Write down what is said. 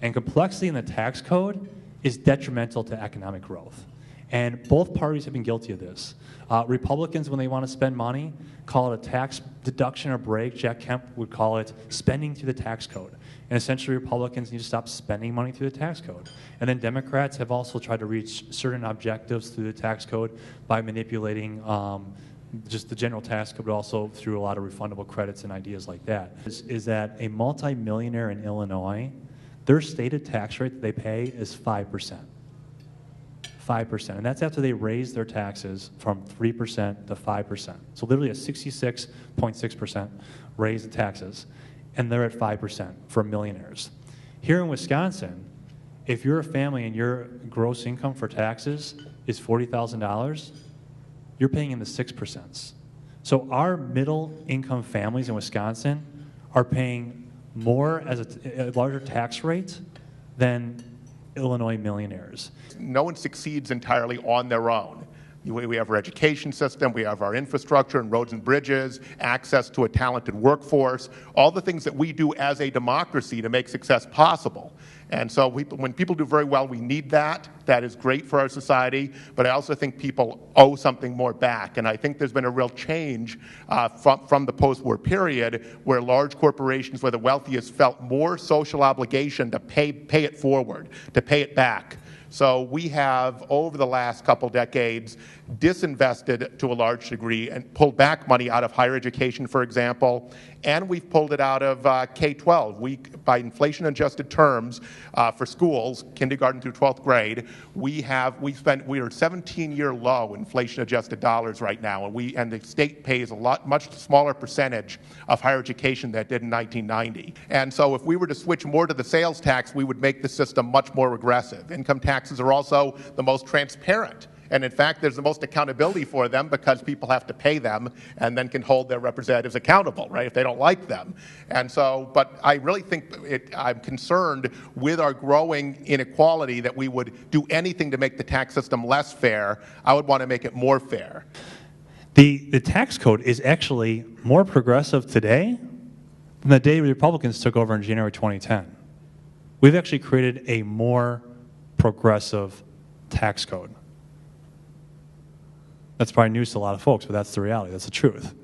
And complexity in the tax code is detrimental to economic growth. And both parties have been guilty of this. Republicans, when they want to spend money, call it a tax deduction or break. Jack Kemp would call it spending through the tax code. And essentially, Republicans need to stop spending money through the tax code. And then Democrats have also tried to reach certain objectives through the tax code by manipulating just the general tax code, but also through a lot of refundable credits and ideas like that. Is that a multimillionaire in Illinois, their stated tax rate that they pay is 5%. 5%, and that's after they raise their taxes from 3% to 5%. So literally a 66.6% raise in taxes, and they're at 5% for millionaires. Here in Wisconsin, if you're a family and your gross income for taxes is $40,000, you're paying in the 6%. So our middle income families in Wisconsin are paying more as a larger tax rate than Illinois millionaires. No one succeeds entirely on their own. We have our education system, we have our infrastructure and roads and bridges, access to a talented workforce, all the things that we do as a democracy to make success possible. And so when people do very well, we need that. That is great for our society, but I also think people owe something more back. And I think there's been a real change from the post-war period where large corporations, where the wealthiest, felt more social obligation to pay it forward, to pay it back. So we have, over the last couple decades, disinvested to a large degree and pulled back money out of higher education, for example, and we've pulled it out of K-12. By inflation-adjusted terms for schools, kindergarten through 12th grade, we are 17-year low inflation-adjusted dollars right now, and the state pays a much smaller percentage of higher education than it did in 1990. And so if we were to switch more to the sales tax, we would make the system much more regressive. Income taxes are also the most transparent. And in fact, there's the most accountability for them because people have to pay them and then can hold their representatives accountable, right, if they don't like them. And so, but I really think I'm concerned with our growing inequality that we would do anything to make the tax system less fair. I would want to make it more fair. The tax code is actually more progressive today than the day the Republicans took over in January 2010. We've actually created a more progressive tax code. That's probably news to a lot of folks, but that's the reality. That's the truth.